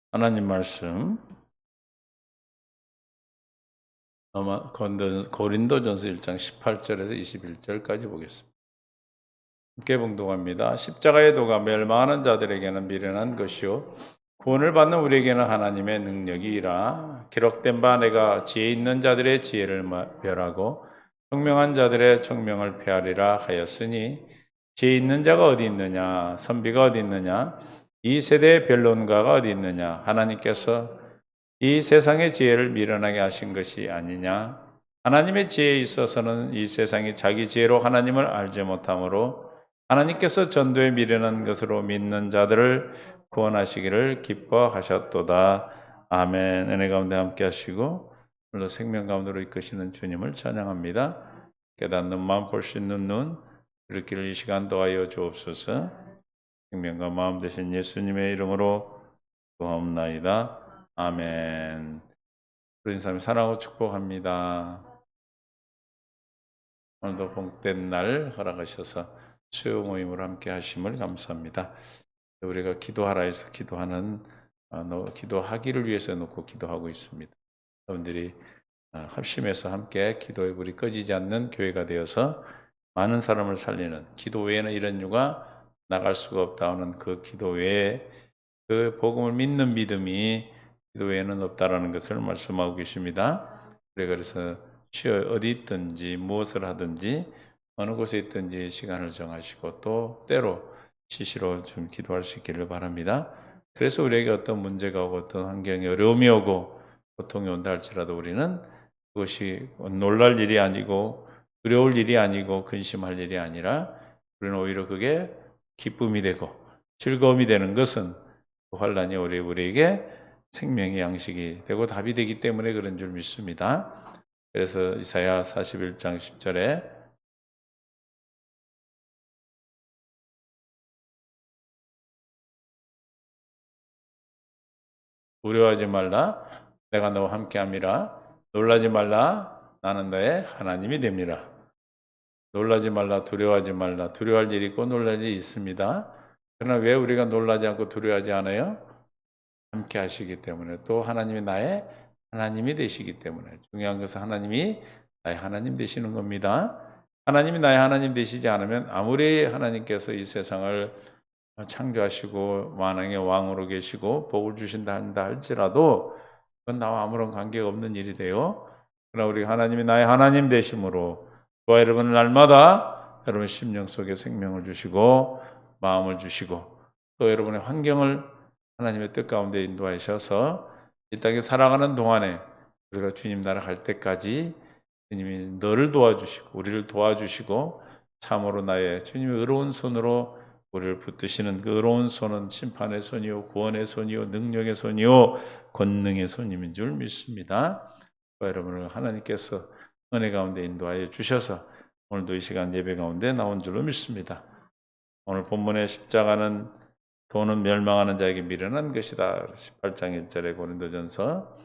하나님 말씀 아마 고린도전서 1장 18절에서 21절까지 보겠습니다. 함께 봉독합니다. 십자가의 도가 멸망하는 자들에게는 미련한 것이요 구원을 받는 우리에게는 하나님의 능력이라. 기록된 바 내가 지혜 있는 자들의 지혜를 멸하고 총명한 자들의 총명을 폐하리라 하였으니, 지혜 있는 자가 어디 있느냐, 선비가 어디 있느냐, 이 세대의 변론가가 어디 있느냐. 하나님께서 이 세상의 지혜를 미련하게 하신 것이 아니냐. 하나님의 지혜에 있어서는 이 세상이 자기 지혜로 하나님을 알지 못하므로 하나님께서 전도에 미련한 것으로 믿는 자들을 구원하시기를 기뻐하셨도다. 아멘. 은혜 가운데 함께 하시고 오늘도 생명 가운데로 이끄시는 주님을 찬양합니다. 깨닫는 마음, 볼 수 있는 눈, 이렇기를 이 시간 도하여 주옵소서. 생명과 마음 되신 예수님의 이름으로 구하옵나이다. 아멘. 우리 사람이 사랑하고 축복합니다. 오늘도 복된 날 허락하셔서 수요 모임을 함께 하심을 감사합니다. 우리가 기도하라 해서 기도하는 기도하기를 위해서 놓고 기도하고 있습니다. 여러분들이 합심해서 함께 기도의 불이 꺼지지 않는 교회가 되어서 많은 사람을 살리는, 기도 외에는 이런 유가 나갈 수가 없다 하는 그 기도 외에 그 복음을 믿는 믿음이 기도 외에는 없다라는 것을 말씀하고 계십니다. 그래서 어디 있든지 무엇을 하든지 어느 곳에 있든지 시간을 정하시고 또 때로 시시로 좀 기도할 수 있기를 바랍니다. 그래서 우리에게 어떤 문제가 오고 어떤 환경에 어려움이 오고 고통이 온다 할지라도 우리는 그것이 놀랄 일이 아니고 두려울 일이 아니고 근심할 일이 아니라 우리는 오히려 그게 기쁨이 되고 즐거움이 되는 것은 환란이 우리에게 생명의 양식이 되고 답이 되기 때문에 그런 줄 믿습니다. 그래서 이사야 41장 10절에 두려워하지 말라, 내가 너와 함께함이라. 놀라지 말라, 나는 너의 하나님이 됨이라. 놀라지 말라, 두려워하지 말라. 두려워할 일이 있고 놀랄 일이 있습니다. 그러나 왜 우리가 놀라지 않고 두려워하지 않아요? 함께 하시기 때문에, 또 하나님이 나의 하나님이 되시기 때문에. 중요한 것은 하나님이 나의 하나님 되시는 겁니다. 하나님이 나의 하나님 되시지 않으면 아무리 하나님께서 이 세상을 창조하시고 만왕의 왕으로 계시고 복을 주신다 한다 할지라도 그건 나와 아무런 관계가 없는 일이 돼요. 그러나 우리 하나님이 나의 하나님 되심으로 저와 여러분 날마다 여러분 심령 속에 생명을 주시고 마음을 주시고 또 여러분의 환경을 하나님의 뜻 가운데 인도하셔서 이 땅에 살아가는 동안에 우리가 주님 나라 갈 때까지 주님이 너를 도와주시고 우리를 도와주시고 참으로 나의 주님의 의로운 손으로 우리를 붙드시는 그 의로운 손은 심판의 손이요 구원의 손이요 능력의 손이요 권능의 손임인 줄 믿습니다. 여러분을 하나님께서 은혜 가운데 인도하여 주셔서 오늘도 이 시간 예배 가운데 나온 줄로 믿습니다. 오늘 본문의 십자가는 도는 멸망하는 자에게 미련한 것이다. 18장 1절에 고린도전서.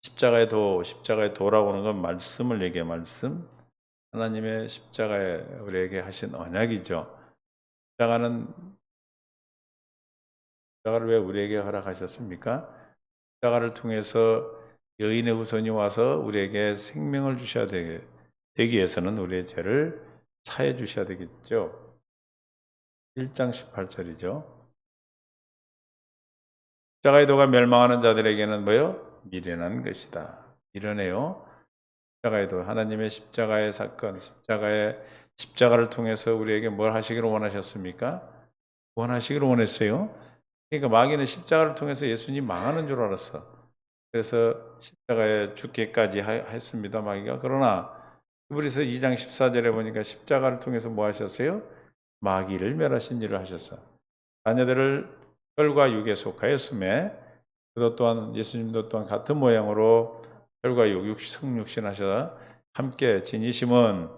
십자가의 도라고 하는 건 말씀을 얘기해 말씀. 하나님의 십자가에 우리에게 하신 언약이죠. 십자가를 왜 우리에게 허락하셨습니까? 십자가를 통해서 여인의 후손이 와서 우리에게 생명을 주셔야 되기 위해서는 우리의 죄를 사해 주셔야 되겠죠. 1장 18절이죠. 십자가의 도가 멸망하는 자들에게는 뭐요? 미련한 것이다. 미련해요. 십자가의 도, 하나님의 십자가의 사건, 십자가를 통해서 우리에게 뭘 하시기를 원하셨습니까? 원하시기를 원했어요. 그러니까 마귀는 십자가를 통해서 예수님 망하는 줄 알았어. 그래서 십자가에 죽기까지 했습니다, 마귀가. 그러나 히브리서 2장 14절에 보니까 십자가를 통해서 뭐 하셨어요? 마귀를 멸하신 일을 하셨어. 자녀들을 혈과 육에 속하였음에 그도 또한 예수님도 또한 같은 모양으로 혈과 육, 성육신 하셔 함께 지니심은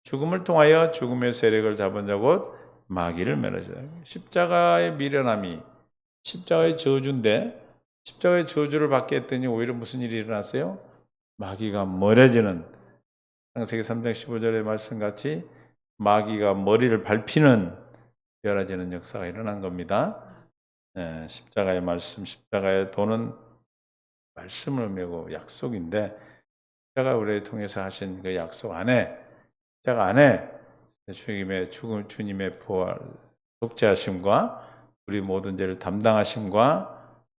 죽음을 통하여 죽음의 세력을 잡은 자 곧 마귀를 멸하시다. 십자가의 미련함이 십자가의 저주인데 십자가의 저주를 받게 했더니 오히려 무슨 일이 일어났어요? 마귀가 멀어지는, 창세기 3장 15절의 말씀같이 마귀가 머리를 밟히는 멸하지는 역사가 일어난 겁니다. 십자가의 말씀, 십자가의 도는 말씀을 메고 약속인데 십자가 우리를 통해서 하신 그 약속 안에 십자가 안에 주님의 죽음, 주님의 부활, 속죄하심과 우리 모든 죄를 담당하심과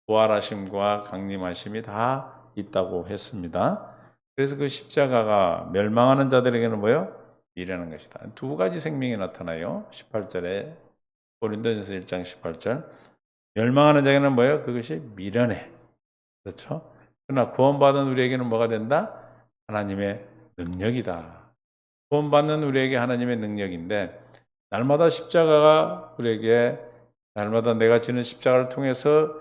부활하심과 강림하심이 다 있다고 했습니다. 그래서 그 십자가가 멸망하는 자들에게는 뭐요? 미련한 것이다. 두 가지 생명이 나타나요. 18절에 고린도전서 1장 18절. 멸망하는 자에게는 뭐예요? 그것이 미련해. 그렇죠? 그러나 구원받은 우리에게는 뭐가 된다? 하나님의 능력이다. 구원받는 우리에게 하나님의 능력인데 날마다 십자가가 우리에게 날마다 내가 지는 십자가를 통해서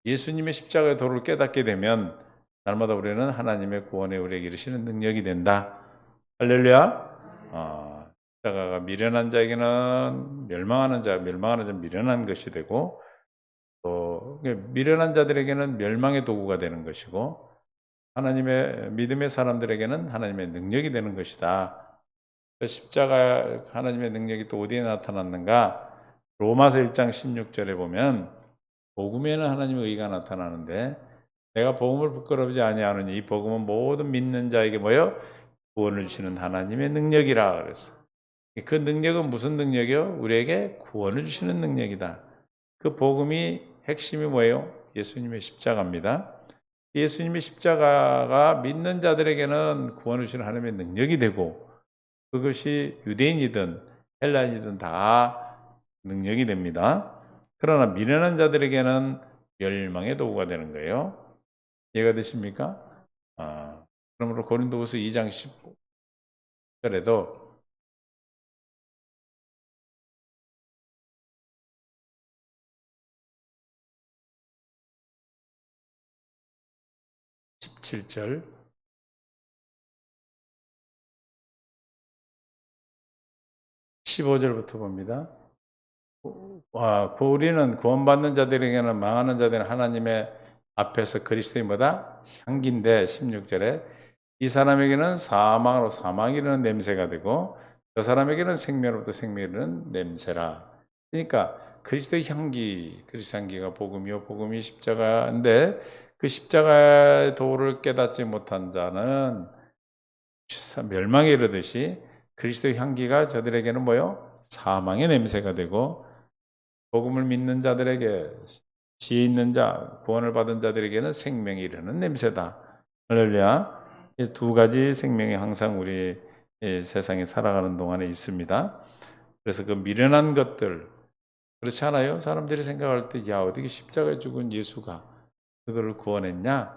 예수님의 십자가의 도를 깨닫게 되면 날마다 우리는 하나님의 구원에 우리에게 이르시는 능력이 된다. 할렐루야. 십자가가 미련한 자에게는 멸망하는 자 미련한 것이 되고 또 미련한 자들에게는 멸망의 도구가 되는 것이고 하나님의 믿음의 사람들에게는 하나님의 능력이 되는 것이다. 십자가 하나님의 능력이 또 어디에 나타났는가? 로마서 1장 16절에 보면 복음에는 하나님의 의가 나타나는데 내가 복음을 부끄럽지 아니하느니 이 복음은 모든 믿는 자에게 뭐요? 구원을 주시는 하나님의 능력이라 그랬어. 그 능력은 무슨 능력이요? 우리에게 구원을 주시는 능력이다. 그 복음이 핵심이 뭐예요? 예수님의 십자가입니다. 예수님의 십자가가 믿는 자들에게는 구원을 주시는 하나님의 능력이 되고 그것이 유대인이든 헬라인이든 다 능력이 됩니다. 그러나 미련한 자들에게는 멸망의 도구가 되는 거예요. 이해가 되십니까? 그러므로 고린도후서 2장 10절에도 17절 15절부터 봅니다. 우리는 구원받는 자들에게는 망하는 자들은 하나님의 앞에서 그리스도의 뭐다? 향기인데 16절에 이 사람에게는 사망으로 사망이 이르는 냄새가 되고 저 사람에게는 생명으로부터 생명이 이르는 냄새라. 그러니까 그리스도의 향기, 그리스도의 향기가 복음이요 복음이 십자가인데 그 십자가의 도를 깨닫지 못한 자는 멸망에 이르듯이 그리스도의 향기가 저들에게는 뭐요? 사망의 냄새가 되고 복음을 믿는 자들에게 지혜 있는 자, 구원을 받은 자들에게는 생명이 이르는 냄새다. 할렐루야. 이 두 가지 생명이 항상 우리 세상에 살아가는 동안에 있습니다. 그래서 그 미련한 것들 그렇지 않아요? 사람들이 생각할 때 야 어떻게 십자가에 죽은 예수가 그거를 구원했냐?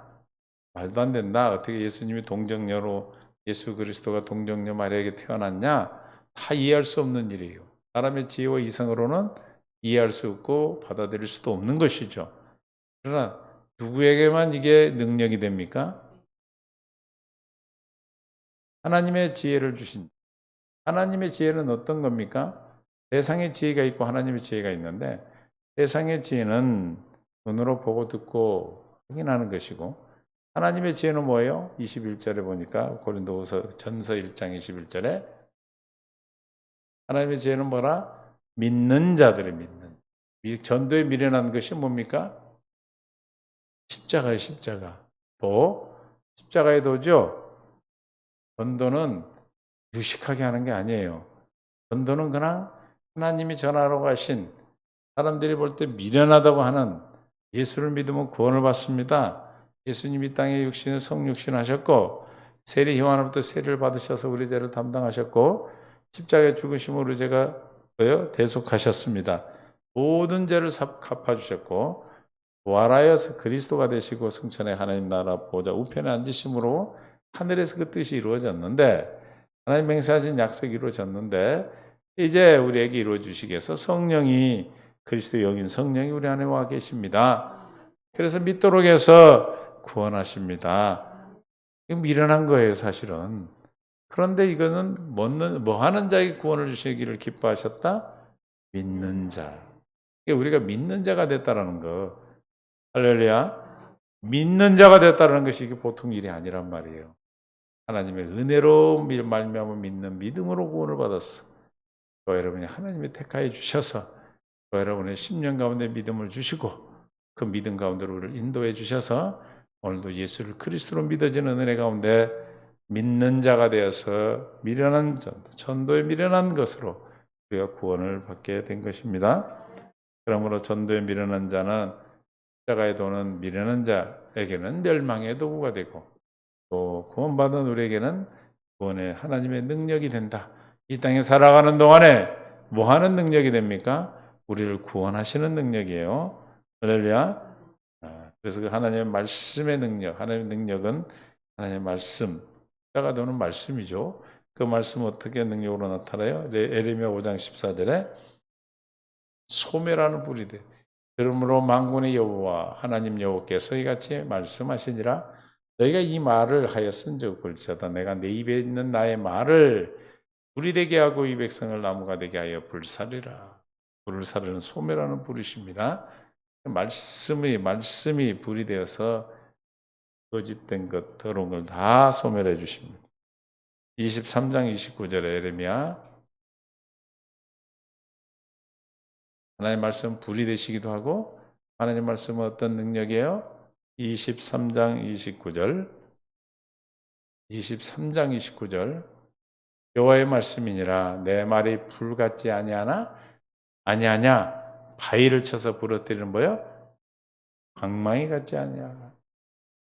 말도 안 된다. 어떻게 예수님이 동정녀로 예수 그리스도가 동정녀 마리아에게 태어났냐? 다 이해할 수 없는 일이에요. 사람의 지혜와 이성으로는 이해할 수 없고 받아들일 수도 없는 것이죠. 그러나 누구에게만 이게 능력이 됩니까? 하나님의 지혜를 주신 하나님의 지혜는 어떤 겁니까? 세상의 지혜가 있고 하나님의 지혜가 있는데 세상의 지혜는 눈으로 보고 듣고 확인하는 것이고 하나님의 지혜는 뭐예요? 21절에 보니까 고린도후서 전서 1장 21절에 하나님의 지혜는 뭐라? 믿는 자들이 믿는 전도에 미련한 것이 뭡니까? 십자가의 십자가 또 십자가의 도죠. 전도는 유식하게 하는 게 아니에요. 전도는 그냥 하나님이 전하러 가신 사람들이 볼 때 미련하다고 하는 예수를 믿으면 구원을 받습니다. 예수님이 땅에 성육신 하셨고 세례 요한으로부터 세례를 받으셔서 우리 죄를 담당하셨고 십자가에 죽으심으로 우리 죄가 대속하셨습니다. 모든 죄를 갚아주셨고 부활하여서 그리스도가 되시고 승천의 하나님 나라 보좌 우편에 앉으심으로 하늘에서 그 뜻이 이루어졌는데 하나님 맹세하신 약속이 이루어졌는데 이제 우리에게 이루어주시기 위해서 성령이 그리스도 영인 성령이 우리 안에 와 계십니다. 그래서 믿도록 해서 구원하십니다. 이거 미련한 거예요 사실은. 그런데 이거는 뭐 하는 자에게 구원을 주시기를 기뻐하셨다? 믿는 자. 우리가 믿는 자가 됐다라는 거. 할렐루야. 믿는 자가 됐다는 것이 이게 보통 일이 아니란 말이에요. 하나님의 은혜로 말미암아 믿는 믿음으로 구원을 받았어. 저 여러분이 하나님이 택하여 주셔서 저 여러분의 10년 가운데 믿음을 주시고 그 믿음 가운데로 우리를 인도해 주셔서 오늘도 예수를 그리스도로 믿어지는 은혜 가운데 믿는 자가 되어서 미련한 전도에 미련한 것으로 우리가 구원을 받게 된 것입니다. 그러므로 전도에 미련한 자는 십자가에 도는 미련한 자에게는 멸망의 도구가 되고 또 구원받은 우리에게는 구원의 하나님의 능력이 된다. 이 땅에 살아가는 동안에 뭐 하는 능력이 됩니까? 우리를 구원하시는 능력이에요. 할렐루야. 그래서 그 하나님의 말씀의 능력, 하나님의 능력은 하나님의 말씀, 십자가 도는 말씀이죠. 그 말씀은 어떻게 능력으로 나타나요? 에레미야 5장 14절에 소멸하는 불이 돼. 그러므로 만군의 여호와 하나님 여호와께서 이같이 말씀하시니라. 너희가 이 말을 하였은즉 볼지어다 내가 내 입에 있는 나의 말을 불이 되게 하고 이 백성을 나무가 되게 하여 불사리라. 불을 사르는 소멸하는 불이십니다. 말씀이 불이 되어서 거짓된 것, 더러운 걸 다 소멸해 주십니다. 23장 29절에 에레미야 하나님의 말씀은 불이 되시기도 하고 하나님의 말씀은 어떤 능력이에요? 23장 29절 여호와의 말씀이니라 내 말이 불 같지 아니하나 아니하냐 바위를 쳐서 부러뜨리는 뭐요? 방망이 같지 아니야.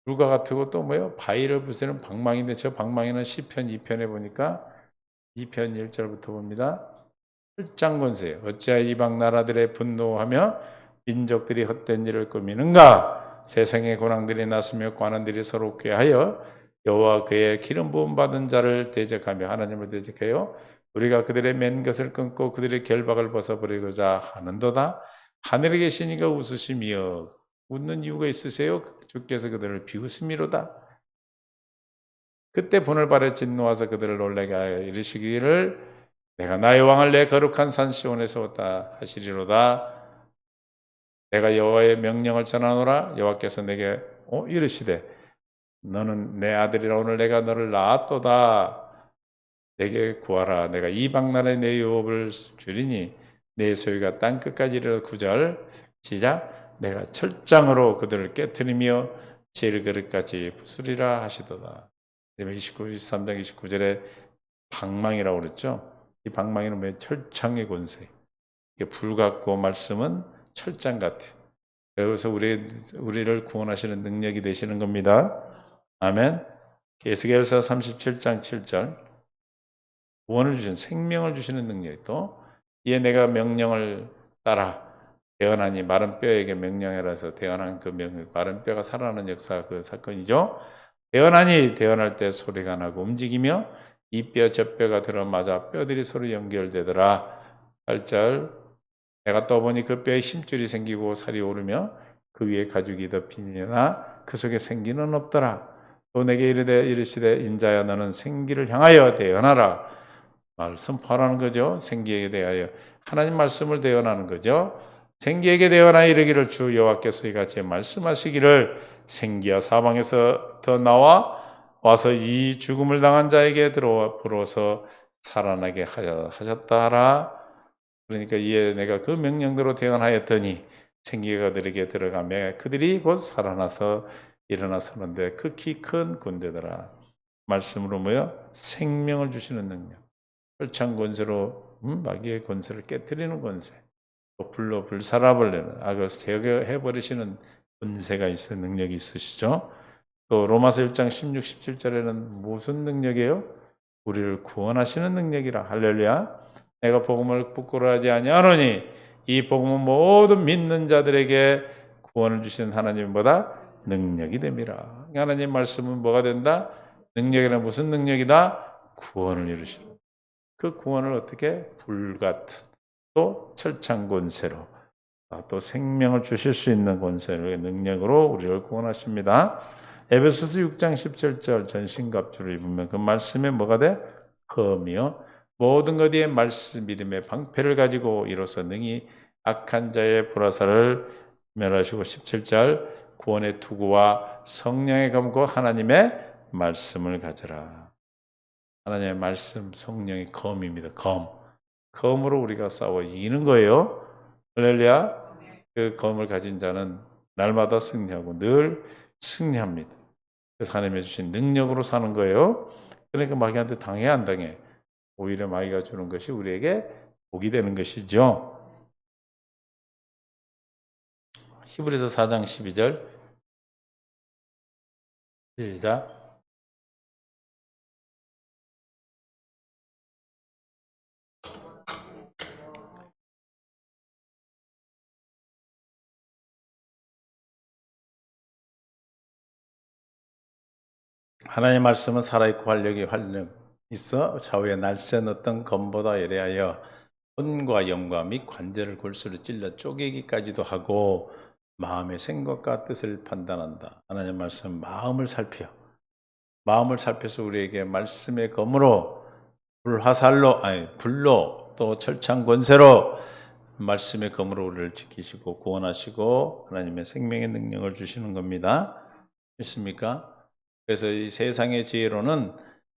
불과 같고 또 뭐요? 바위를 부수는 방망이인데 저 방망이는 시편 2편에 보니까 2편 1절부터 봅니다. 철장권세 어찌하여 이방 나라들의 분노하며 민족들이 헛된 일을 꾸미는가 세상의 고난들이 났으며 관원들이 서로 꾀하여 여호와 그의 기름 부음 받은 자를 대적하며 하나님을 대적해요. 우리가 그들의 맨 것을 끊고 그들의 결박을 벗어버리고자 하는도다. 하늘에 계시니가 웃으시며 웃는 이유가 있으세요? 주께서 그들을 비웃음이로다. 그때 분을 발에 진노하사 그들을 놀라게 하여 이르시기를 내가 나의 왕을 내 거룩한 산 시온에서 왔다 하시리로다. 내가 여호와의 명령을 전하노라. 여호와께서 내게 이르시되 너는 내 아들이라 오늘 내가 너를 낳았도다. 내게 구하라. 내가 이방 나라에 내 유업을 주리니 내 소유가 땅 끝까지 이르러 9절 시작 내가 철장으로 그들을 깨트리며 제일 그릇같이 부수리라 하시도다. 23장 29절에 방망이라고 그랬죠. 이 방망이는 왜 철장의 권세. 불 같고 말씀은 철장 같아요. 그래서 우리를 구원하시는 능력이 되시는 겁니다. 아멘. 에스겔서 37장 7절 구원을 주신 생명을 주시는 능력이 또 이에 내가 명령을 따라 태어나니 마른 뼈에게 명령해라서 태어난 그 마른 뼈가 살아나는 역사 그 사건이죠. 태어나니 태어날 때 소리가 나고 움직이며 이 뼈 저 뼈가 들어맞아 뼈들이 서로 연결되더라. 8절 내가 떠보니 그 뼈에 힘줄이 생기고 살이 오르며 그 위에 가죽이 덮이니나 그 속에 생기는 없더라. 또 내게 이르시되 인자야 너는 생기를 향하여 대언하라. 말 선포하라는 거죠. 생기에게 대하여 하나님 말씀을 대언하는 거죠. 생기에게 대언하여 이르기를 주 여호와께서 이같이 말씀하시기를 생기야 사방에서 더 나와 와서 이 죽음을 당한 자에게 들어서 살아나게 하셨다 하라. 그러니까 이에 내가 그 명령대로 대언하였더니 생기가 그들에게 들어가며 그들이 곧 살아나서 일어나 서는데 극히 큰 군대더라. 말씀으로 뭐요? 생명을 주시는 능력. 철창 권세로 마귀의 권세를 깨뜨리는 권세. 또 불로 불살아버리는 악을 제거해버리시는 권세가 있어 능력이 있으시죠. 또 로마서 1장 16, 17절에는 무슨 능력이에요? 우리를 구원하시는 능력이라. 할렐루야. 내가 복음을 부끄러워하지 아니하노니 이 복음은 모든 믿는 자들에게 구원을 주시는 하나님보다 능력이 됨이라. 하나님 말씀은 뭐가 된다? 능력이란 무슨 능력이다? 구원을 이루시는. 그 구원을 어떻게? 불같은 또 철창 권세로 또 생명을 주실 수 있는 권세를 능력으로 우리를 구원하십니다. 에베소서 6장 17절 전신갑주를 입으면 그 말씀에 뭐가 돼? 검이요. 모든 것에 말씀 믿음의 방패를 가지고 이로써 능히 악한 자의 불화살을 멸하시고 17절 구원의 투구와 성령의 검과 하나님의 말씀을 가져라. 하나님의 말씀 성령의 검입니다. 검으로 우리가 싸워 이기는 거예요. 할렐루야. 그 검을 가진 자는 날마다 승리하고 늘 승리합니다. 그래서 하나님이 주신 능력으로 사는 거예요. 그러니까 마귀한테 당해 안 당해? 오히려 마귀가 주는 것이 우리에게 복이 되는 것이죠. 히브리서 4장 12절 시작. 하나님의 말씀은 살아있고 활력이 있어 좌우에 날쌘 어떤 검보다 예리하여 혼과 영과 및 관절을 골수로 찔러 쪼개기까지도 하고 마음의 생각과 뜻을 판단한다. 하나님의 말씀은 마음을 살펴서 우리에게 말씀의 검으로 불로 또 철창 권세로 말씀의 검으로 우리를 지키시고 구원하시고 하나님의 생명의 능력을 주시는 겁니다. 믿습니까? 그래서 이 세상의 지혜로는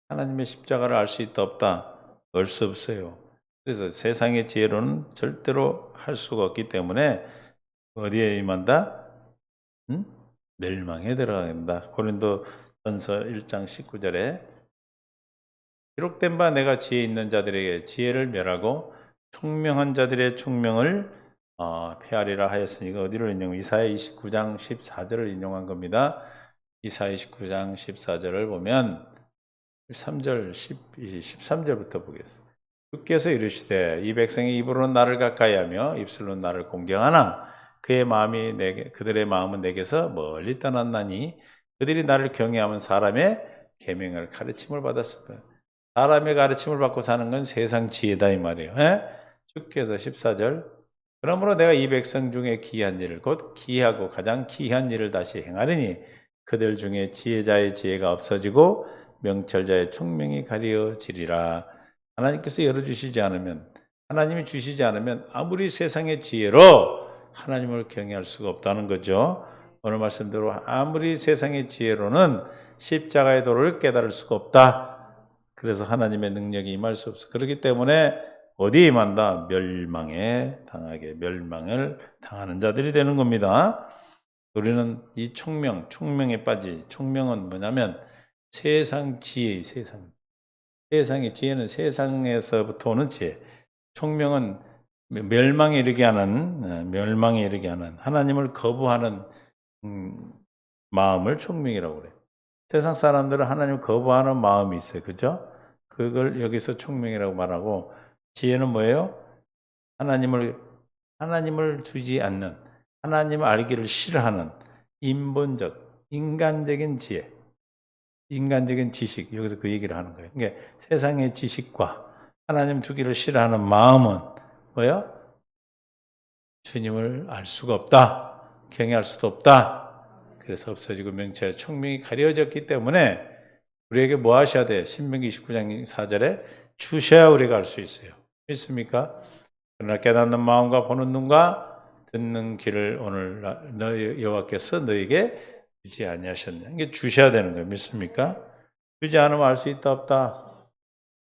하나님의 십자가를 알 수 있다 없다? 알 수 없어요. 그래서 세상의 지혜로는 절대로 할 수가 없기 때문에 어디에 임한다? 멸망에 들어간다. 고린도전서 1장 19절에 기록된 바 내가 지혜 있는 자들에게 지혜를 멸하고 총명한 자들의 총명을 폐하리라 하였으니 이거 어디를 인용해? 이사야 29장 14절을 인용한 겁니다. 이사야 29장 14절을 보면 13절, 13절부터 보겠습니다. 주께서 이르시되 이 백성의 입으로는 나를 가까이하며 입술로는 나를 공경하나 그들의 마음은 내게서 멀리 떠났나니 그들이 나를 경외하면 사람의 계명을 가르침을 받았을 거예요. 사람의 가르침을 받고 사는 건 세상 지혜다 이 말이에요. 주께서 14절 그러므로 내가 이 백성 중에 기이한 일을 곧 기이하고 가장 기이한 일을 다시 행하리니 그들 중에 지혜자의 지혜가 없어지고 명철자의 총명이 가려지리라. 하나님께서 하나님이 주시지 않으면 아무리 세상의 지혜로 하나님을 경외할 수가 없다는 거죠. 오늘 말씀대로 아무리 세상의 지혜로는 십자가의 도를 깨달을 수가 없다. 그래서 하나님의 능력이 임할 수 없어. 그렇기 때문에 어디에 임한다? 멸망을 당하는 자들이 되는 겁니다. 우리는 이 총명에 총명은 뭐냐면 세상 지혜의 세상의 지혜는 세상에서부터 오는 지혜. 총명은 멸망에 이르게 하는 하나님을 거부하는 마음을 총명이라고 그래요. 세상 사람들은 하나님을 거부하는 마음이 있어요. 그죠? 그걸 여기서 총명이라고 말하고 지혜는 뭐예요? 하나님을 두지 않는 하나님을 알기를 싫어하는 인간적인 지혜, 인간적인 지식, 여기서 그 얘기를 하는 거예요. 그러니까 세상의 지식과 하나님 두기를 싫어하는 마음은 뭐예요? 주님을 알 수가 없다. 경외할 수도 없다. 그래서 없어지고 명철, 총명이 가려졌기 때문에 우리에게 뭐 하셔야 돼? 신명기 29장 4절에 주셔야 우리가 알 수 있어요. 믿습니까? 그러나 깨닫는 마음과 보는 눈과 듣는 귀를 오늘 여호와께서 너에게 주지 아니하셨냐. 이게 주셔야 되는 거예요. 믿습니까? 주지 않으면 알 수 있다 없다.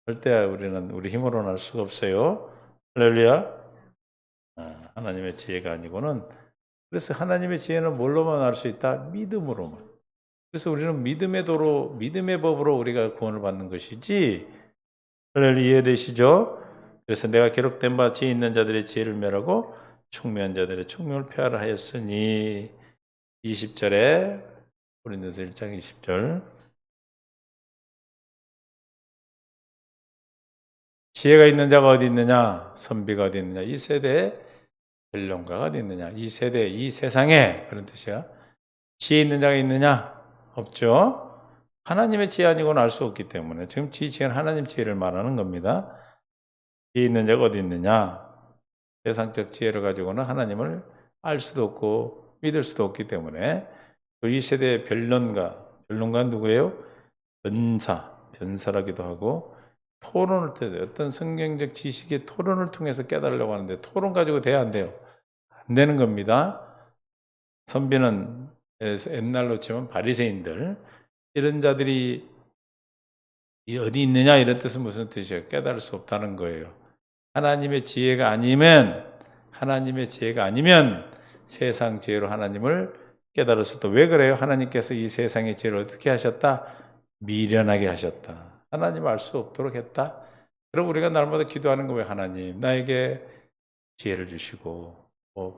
절대 우리는 우리 힘으로는 알 수가 없어요. 할렐루야. 하나님의 지혜가 아니고는 그래서 하나님의 지혜는 뭘로만 알 수 있다? 믿음으로만. 그래서 우리는 믿음의 법으로 우리가 구원을 받는 것이지. 할렐루야 이해되시죠? 그래서 내가 기록된 바 지혜 있는 자들의 지혜를 멸하고 총명한 자들의 총명을 폐하라 하였으니 20절에 고린도서 1장 20절 지혜가 있는 자가 어디 있느냐? 선비가 어디 있느냐? 이 세대에 변론가가 어디 있느냐? 이 세상에 그런 뜻이야. 지혜 있는 자가 있느냐? 없죠. 하나님의 지혜 아니고는 알 수 없기 때문에 지금 지혜는 하나님 지혜를 말하는 겁니다. 지혜 있는 자가 어디 있느냐? 세상적 지혜를 가지고는 하나님을 알 수도 없고 믿을 수도 없기 때문에 또 이 세대의 변론가는 누구예요? 변사라기도 하고 토론을 어떤 성경적 지식의 토론을 통해서 깨달으려고 하는데 토론 가지고 돼야 안 돼요. 안 되는 겁니다. 선비는 옛날로 치면 바리새인들 이런 자들이 어디 있느냐 이런 뜻은 무슨 뜻이에요? 깨달을 수 없다는 거예요. 하나님의 지혜가 아니면 세상 지혜로 하나님을 깨달았을 때 왜 그래요? 하나님께서 이 세상의 지혜를 어떻게 하셨다? 미련하게 하셨다. 하나님 알 수 없도록 했다. 그럼 우리가 날마다 기도하는 거예요. 하나님 나에게 지혜를 주시고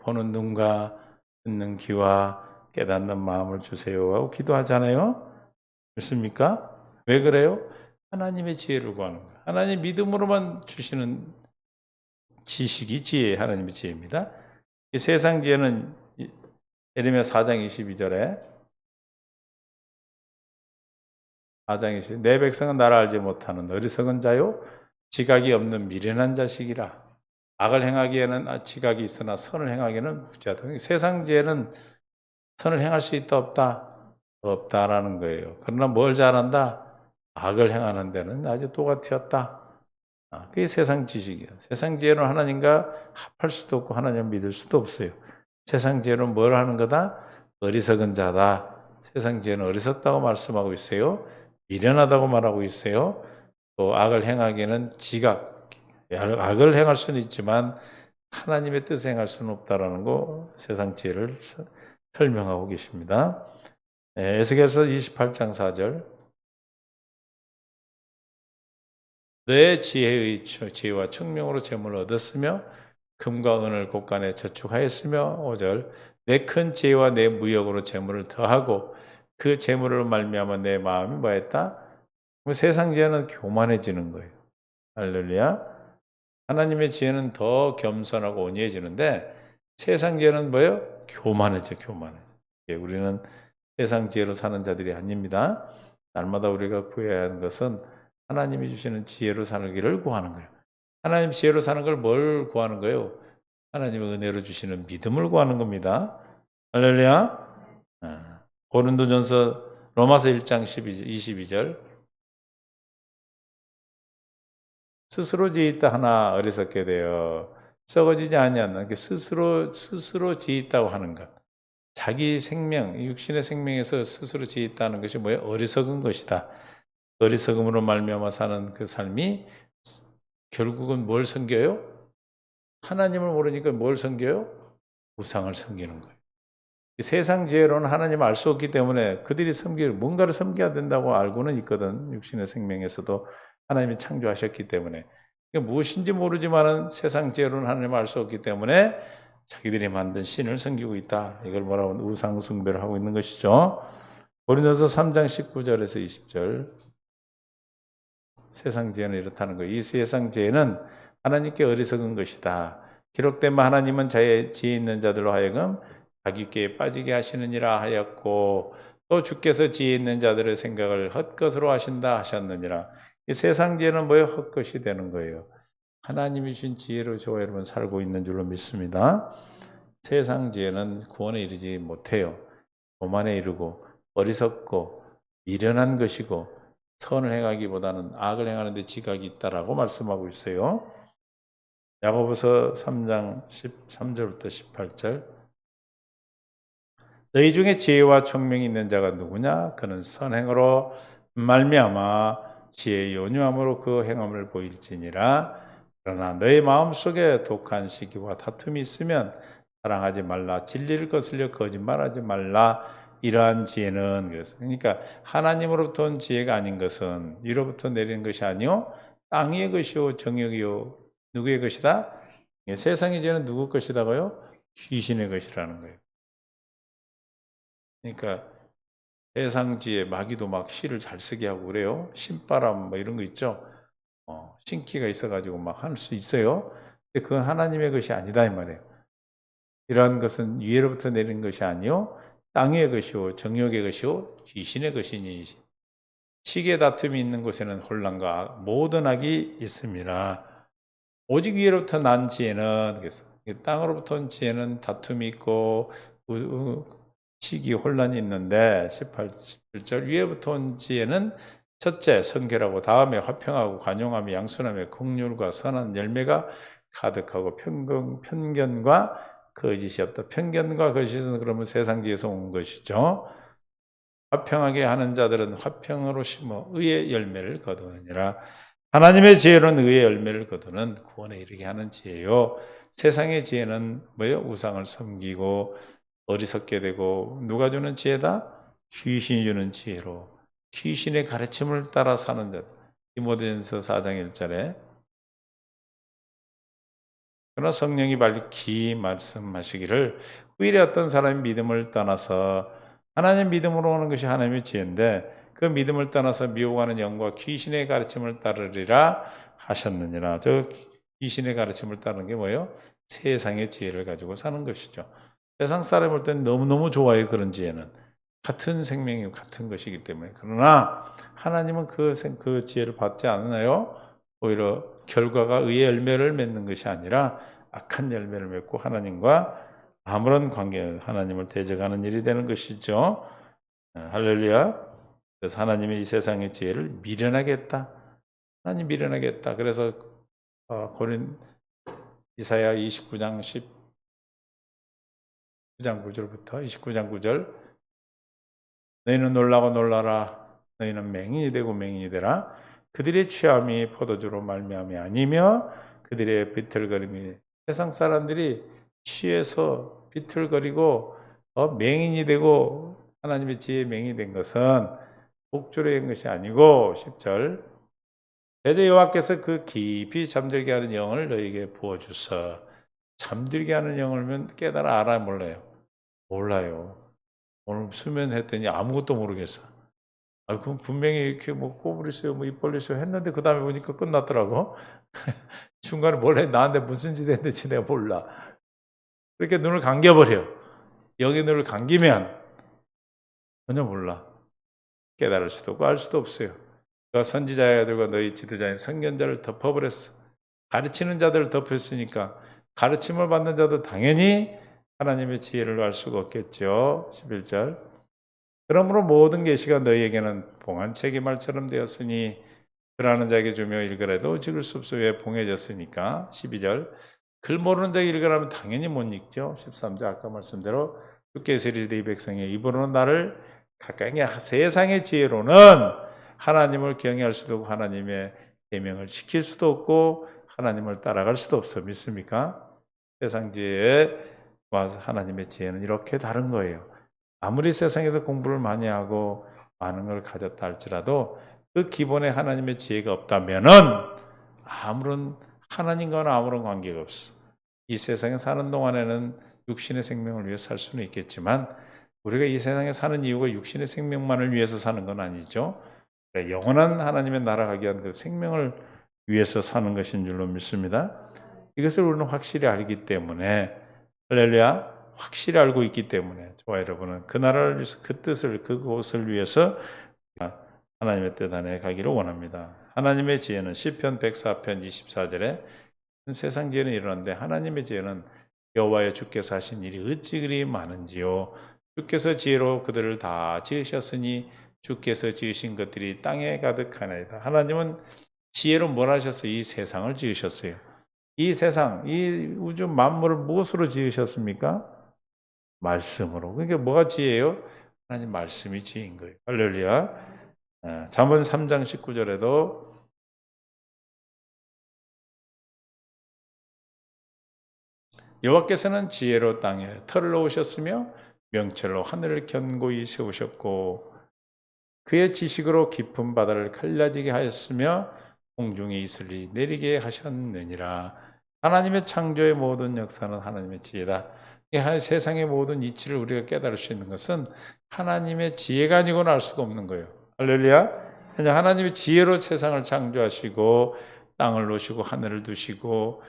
보는 눈과 듣는 귀와 깨닫는 마음을 주세요 하고 기도하잖아요. 그렇습니까? 왜 그래요? 하나님의 지혜를 구하는 거예요. 하나님 믿음으로만 주시는 지식이 지혜, 하나님의 지혜입니다. 이 세상 지혜는 예레미야 4장 22절에 4장 22절 내 백성은 나를 알지 못하는 어리석은 자요 지각이 없는 미련한 자식이라. 악을 행하기에는 지각이 있으나 선을 행하기에는 부자다. 세상 지혜는 선을 행할 수 있다 없다? 없다라는 거예요. 그러나 뭘 잘한다? 악을 행하는 데는 아주 또같이였다. 그게 세상 지식이에요. 세상 지혜는 하나님과 합할 수도 없고 하나님을 믿을 수도 없어요. 세상 지혜는 뭘 하는 거다? 어리석은 자다. 세상 지혜는 어리석다고 말씀하고 있어요. 미련하다고 말하고 있어요. 또 악을 행하기에는 지각, 악을 행할 수는 있지만 하나님의 뜻을 행할 수는 없다라는 거 세상 지혜를 설명하고 계십니다. 에스겔서 28장 4절 내 지혜와 청명으로 재물을 얻었으며 금과 은을 곳간에 저축하였으며 5절 내 큰 지혜와 내 무역으로 재물을 더하고 그 재물을 말미암아 내 마음이 뭐했다? 세상 지혜는 교만해지는 거예요. 할렐루야. 하나님의 지혜는 더 겸손하고 온유해지는데 세상 지혜는 뭐예요? 교만해져. 우리는 세상 지혜로 사는 자들이 아닙니다. 날마다 우리가 구해야 하는 것은 하나님이 주시는 지혜로 살기를 구하는 거예요. 하나님 지혜로 사는 걸 뭘 구하는 거예요? 하나님의 은혜로 주시는 믿음을 구하는 겁니다. 할렐루야. 고린도전서 로마서 1장 22절 스스로 지있다 하나 어리석게 되어 썩어지지 아니하는 스스로 지있다고 하는 것. 자기 생명, 육신의 생명에서 스스로 지있다는 것이 뭐예요? 어리석은 것이다. 어리석음으로 말미암아 사는 그 삶이 결국은 뭘 섬겨요? 하나님을 모르니까 뭘 섬겨요? 우상을 섬기는 거예요. 세상 지혜로는 하나님을 알 수 없기 때문에 그들이 뭔가를 섬겨야 된다고 알고는 있거든. 육신의 생명에서도 하나님이 창조하셨기 때문에. 무엇인지 모르지만은 세상 지혜로는 하나님을 알 수 없기 때문에 자기들이 만든 신을 섬기고 있다. 이걸 뭐라고 우상 숭배를 하고 있는 것이죠. 고린도서 3장 19절에서 20절 세상 지혜는 이렇다는 거예요. 이 세상 지혜는 하나님께 어리석은 것이다. 기록된 바 하나님은 자의 지혜 있는 자들로 하여금 자기께 빠지게 하시느니라 하였고 또 주께서 지혜 있는 자들의 생각을 헛것으로 하신다 하셨느니라. 이 세상 지혜는 뭐예요? 헛것이 되는 거예요. 하나님이 주신 지혜로 저와 여러분 살고 있는 줄로 믿습니다. 세상 지혜는 구원에 이르지 못해요. 교만에 이르고 어리석고 미련한 것이고 선을 행하기보다는 악을 행하는 데 지각이 있다라고 말씀하고 있어요. 야고보서 3장 13절부터 18절 너희 중에 지혜와 총명이 있는 자가 누구냐? 그는 선행으로 말미암아 지혜의 온유함으로 그 행함을 보일지니라. 그러나 너희 마음속에 독한 시기와 다툼이 있으면 사랑하지 말라. 진리를 거슬려 거짓말하지 말라. 이러한 지혜는 그러니까 하나님으로부터 온 지혜가 아닌 것은 위로부터 내리는 것이 아니요 땅 위의 것이요 정욕이요 누구의 것이다? 세상의 지혜는 누구 것이다고요? 귀신의 것이라는 거예요. 그러니까 세상 지혜 마귀도 막 시를 잘 쓰게 하고 그래요. 신바람 뭐 이런 거 있죠. 신기가 있어가지고 막 할 수 있어요. 근데 그건 하나님의 것이 아니다 이 말이에요. 이러한 것은 위로부터 내리는 것이 아니요 땅의 것이요 정욕의 것이요 귀신의 것이니 시기의 다툼이 있는 곳에는 혼란과 모든 악이 있습니다. 오직 위로부터 난 지혜는 그래서 땅으로부터 온 지혜는 다툼이 있고 시기 혼란이 있는데 18절 위에부터 온 지혜는 첫째 성결하고 다음에 화평하고 관용하며 양순하며 긍휼과 선한 열매가 가득하고 편견과 거짓이 없다. 편견과 거짓은 그러면 세상 지혜에서 온 것이죠. 화평하게 하는 자들은 화평으로 심어 의의 열매를 거두느니라. 하나님의 지혜로는 의의 열매를 거두는 구원에 이르게 하는 지혜요. 세상의 지혜는 뭐예요? 우상을 섬기고 어리석게 되고 누가 주는 지혜다? 귀신이 주는 지혜로 귀신의 가르침을 따라 사는 자. 디모데전서 4장 1절에 그러나 성령이 밝히 말씀하시기를 후일에 어떤 사람이 믿음을 떠나서 하나님 믿음으로 오는 것이 하나님의 지혜인데 그 믿음을 떠나서 미혹하는 영과 귀신의 가르침을 따르리라 하셨느니라. 저 귀신의 가르침을 따르는 게 뭐예요? 세상의 지혜를 가지고 사는 것이죠. 세상 사람이 볼 때는 너무너무 좋아요. 그런 지혜는. 같은 생명이 같은 것이기 때문에. 그러나 하나님은 그 지혜를 받지 않나요? 오히려 결과가 의의 열매를 맺는 것이 아니라 악한 열매를 맺고 하나님과 아무런 관계, 하나님을 대적하는 일이 되는 것이죠. 할렐루야. 그래서 하나님의 이 세상의 지혜를 미련하겠다. 하나님 미련하겠다. 그래서 이사야 29장 19장 9절부터 29장 9절 너희는 놀라고 놀라라. 너희는 맹인이 되고 맹인이 되라. 그들의 취함이 포도주로 말미암이 아니며 그들의 비틀거림이 세상 사람들이 취해서 비틀거리고 맹인이 되고 하나님의 지혜에 맹인이 된 것은 복주로 한 것이 아니고 10절 대저 여호와께서 그 깊이 잠들게 하는 영을 너희에게 부어주사 잠들게 하는 영을면 깨달아 알아 몰라요? 몰라요. 오늘 수면했더니 아무것도 모르겠어. 그럼 분명히 이렇게 뭐 꼬부리세요, 뭐 입 벌리세요 했는데 그 다음에 보니까 끝났더라고. 중간에 뭘 해? 나한테 무슨 짓 했는지 내가 몰라. 그렇게 눈을 감겨버려. 여기 눈을 감기면 전혀 몰라. 깨달을 수도 없고 알 수도 없어요. 그가 선지자의 아들과 너희 지도자인 선견자를 덮어버렸어. 가르치는 자들을 덮였으니까 가르침을 받는 자도 당연히 하나님의 지혜를 알 수가 없겠죠. 11절 그러므로 모든 계시가 너희에게는 봉한책이 말처럼 되었으니 글하는 자에게 주며 읽으라도 읽을 수 없어 왜 봉해졌으니까 12절 글 모르는 자에게 읽으라면 당연히 못 읽죠. 13절 아까 말씀대로 주께서 이르되 이 백성의 입으로는 나를 가까이 세상의 지혜로는 하나님을 경외할 수도 없고 하나님의 계명을 지킬 수도 없고 하나님을 따라갈 수도 없어. 믿습니까? 세상 지혜와 하나님의 지혜는 이렇게 다른 거예요. 아무리 세상에서 공부를 많이 하고 많은 걸 가졌다 할지라도 그 기본에 하나님의 지혜가 없다면은 아무런 하나님과는 아무런 관계가 없어. 이 세상에 사는 동안에는 육신의 생명을 위해 살 수는 있겠지만 우리가 이 세상에 사는 이유가 육신의 생명만을 위해서 사는 건 아니죠. 영원한 하나님의 나라 가기 위한 그 생명을 위해서 사는 것인 줄로 믿습니다. 이것을 우리는 확실히 알기 때문에 할렐루야 확실히 알고 있기 때문에 저와 여러분은 그 나라를 위해서 그 뜻을 그곳을 위해서 하나님의 뜻 안에 가기를 원합니다. 하나님의 지혜는 시편 104편 24절에 세상 지혜는 이러는데 하나님의 지혜는 여호와의 주께서 하신 일이 어찌 그리 많은지요. 주께서 지혜로 그들을 다 지으셨으니 주께서 지으신 것들이 땅에 가득하나이다. 하나님은 지혜로 뭘 하셨어요? 이 세상을 지으셨어요. 이 세상, 이 우주 만물을 무엇으로 지으셨습니까? 말씀으로. 그러니까 뭐가 지혜예요? 하나님 말씀이 지혜인 거예요. 할렐루야. 잠언 3장 19절에도 여호와께서는 지혜로 땅에 털을 놓으셨으며 명철로 하늘을 견고히 세우셨고 그의 지식으로 깊은 바다를 갈라지게 하였으며 공중에 이슬이 내리게 하셨느니라. 하나님의 창조의 모든 역사는 하나님의 지혜다. 세상의 모든 이치를 우리가 깨달을 수 있는 것은 하나님의 지혜가 아니고는 알 수가 없는 거예요. 할렐루야. 하나님의 지혜로 세상을 창조하시고 땅을 놓으시고 하늘을 두시고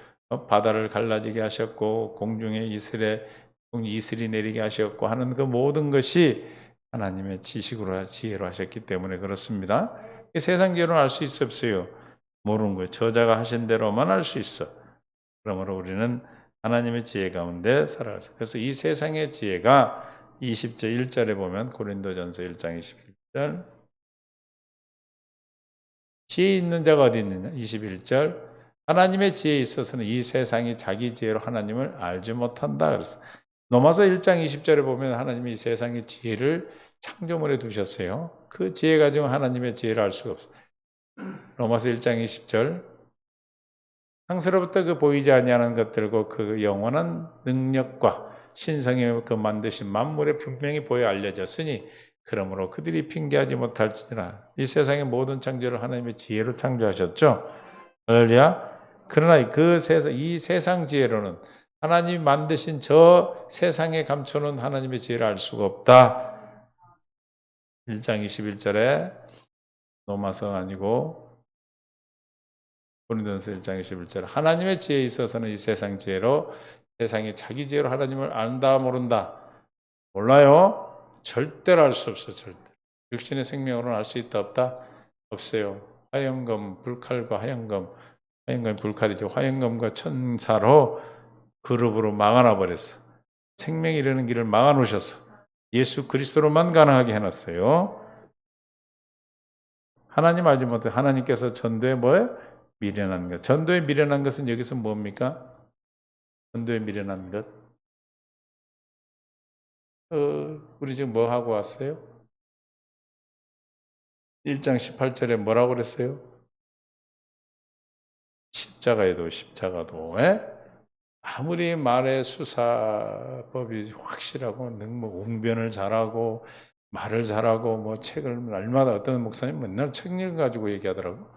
바다를 갈라지게 하셨고 공중에 이슬이 내리게 하셨고 하는 그 모든 것이 하나님의 지식으로 지혜로 하셨기 때문에 그렇습니다. 세상 지혜로는 알 수 있어 없어요? 모르는 거예요. 저자가 하신 대로만 알 수 있어. 그러므로 우리는 하나님의 지혜 가운데 살아가서 그래서 이 세상의 지혜가 20절 1절에 보면 고린도전서 1장 21절 지혜 있는 자가 어디 있느냐 21절 하나님의 지혜에 있어서는 이 세상이 자기 지혜로 하나님을 알지 못한다. 그래서 로마서 1장 20절에 보면 하나님이 이 세상의 지혜를 창조물에 두셨어요. 그 지혜 가지고 하나님의 지혜를 알 수가 없어요. 로마서 1장 20절 창세로부터 그 보이지 아니하는 것들과 그 영원한 능력과 신성의 그 만드신 만물에 분명히 보여 알려졌으니 그러므로 그들이 핑계하지 못할지니라. 이 세상의 모든 창조를 하나님의 지혜로 창조하셨죠. 할렐루야. 그러나 이 세상 지혜로는 하나님이 만드신 저 세상에 감춰놓은 하나님의 지혜를 알 수가 없다. 1장 21절에 로마서 아니고 고린도전서 1장 21절 하나님의 지혜에 있어서는 이 세상 지혜로 세상이 자기 지혜로 하나님을 안다 모른다. 몰라요. 절대로 알 수 없어. 절대. 육신의 생명으로는 알 수 있다 없다? 없어요. 화영검, 불칼과 화영검, 화영검이 불칼이죠. 화영검과 천사로 그룹으로 막아놔 버렸어. 생명이 이르는 길을 막아놓으셔서 예수 그리스도로만 가능하게 해놨어요. 하나님 알지 못해 하나님께서 전도에 뭐예요? 미련한 것. 전도에 미련한 것은 여기서 뭡니까? 전도에 미련한 것. 우리 지금 뭐 하고 왔어요? 1장 18절에 뭐라고 그랬어요? 십자가도 아무리 말의 수사법이 확실하고 웅변을 잘하고 말을 잘하고 뭐 책을 날마다 어떤 목사님 맨날 책 읽어가지고 얘기하더라고.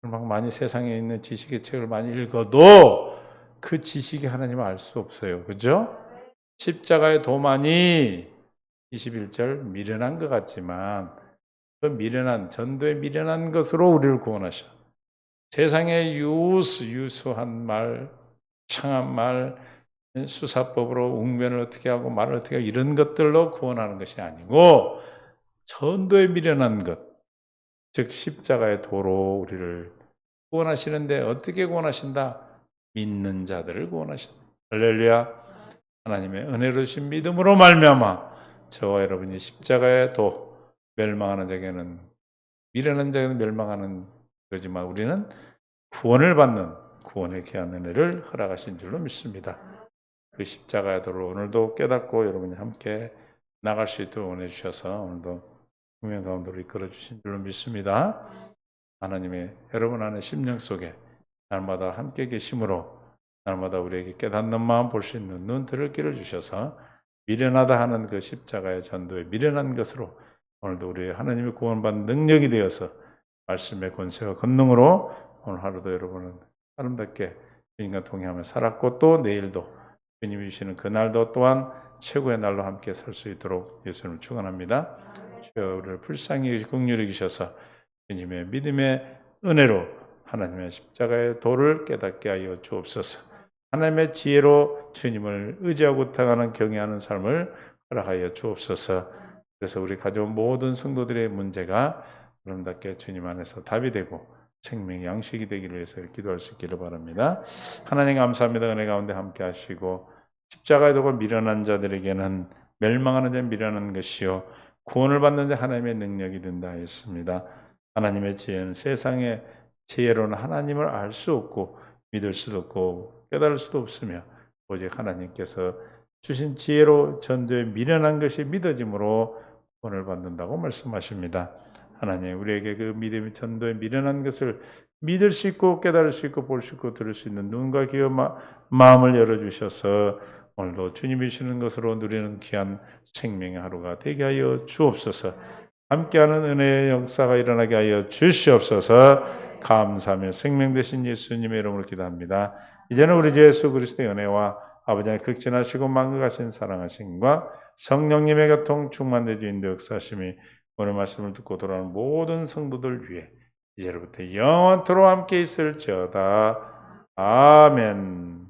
막 많이 세상에 있는 지식의 책을 많이 읽어도 그 지식이 하나님을 알 수 없어요. 그죠? 십자가의 도만이 21절 미련한 것 같지만 그 미련한 전도의 미련한 것으로 우리를 구원하셔. 세상의 유수한 말, 창한 말, 수사법으로 웅변을 어떻게 하고 말을 어떻게 하고 이런 것들로 구원하는 것이 아니고 전도에 미련한 것, 즉 십자가의 도로 우리를 구원하시는데 어떻게 구원하신다? 믿는 자들을 구원하신다. 할렐루야. 하나님의 은혜로 주신 믿음으로 말미암아 저와 여러분이 십자가의 도 멸망하는 자에게는 미련한 자에게는 멸망하는 거지만 우리는 구원을 받는 구원의 귀한 은혜를 허락하신 줄로 믿습니다. 그 십자가의 도를 오늘도 깨닫고 여러분이 함께 나갈 수 있도록 원해 주셔서 오늘도 분명 가운데로 이끌어 주신 줄로 믿습니다. 하나님의 여러분 안에 심령 속에 날마다 함께 계심으로 날마다 우리에게 깨닫는 마음 볼 수 있는 눈 들을 길을 주셔서 미련하다 하는 그 십자가의 전도에 미련한 것으로 오늘도 우리 하나님의 구원받는 능력이 되어서 말씀의 권세와 권능으로 오늘 하루도 여러분은 아름답게 주님과 동행하며 살았고 또 내일도 주님이 주시는 그날도 또한 최고의 날로 함께 살 수 있도록 예수님을 축원합니다. 주여 우리를 불쌍히 긍휼히 여기셔서 주님의 믿음의 은혜로 하나님의 십자가의 도를 깨닫게 하여 주옵소서. 하나님의 지혜로 주님을 의지하고 당하는 경외하는 삶을 허락하여 주옵소서. 그래서 우리 가져온 모든 성도들의 문제가 아름답게 주님 안에서 답이 되고 생명의 양식이 되기를 위해서 기도할 수 있기를 바랍니다. 하나님 감사합니다. 은혜 가운데 함께 하시고 십자가의 도가 미련한 자들에게는 멸망하는 자 미련한 것이요 구원을 받는 자 하나님의 능력이 된다 했습니다. 하나님의 지혜는 세상의 지혜로는 하나님을 알 수 없고 믿을 수도 없고 깨달을 수도 없으며 오직 하나님께서 주신 지혜로 전도에 미련한 것이 믿어짐으로 구원을 받는다고 말씀하십니다. 하나님 우리에게 그 믿음의 전도에 미련한 것을 믿을 수 있고 깨달을 수 있고 볼 수 있고 들을 수 있는 눈과 귀와 마음을 열어주셔서 오늘도 주님이 주시는 것으로 누리는 귀한 생명의 하루가 되게 하여 주옵소서. 함께하는 은혜의 역사가 일어나게 하여 주시옵소서. 감사하며 생명 되신 예수님의 이름으로 기도합니다. 이제는 우리 주 예수 그리스도의 은혜와 아버지의 극진하시고 만극하신 사랑하심과 성령님의 교통 충만되어 인도 역사하심이 오늘 말씀을 듣고 돌아오는 모든 성도들 위해 이제로부터 영원토록 함께 있을지어다. 아멘.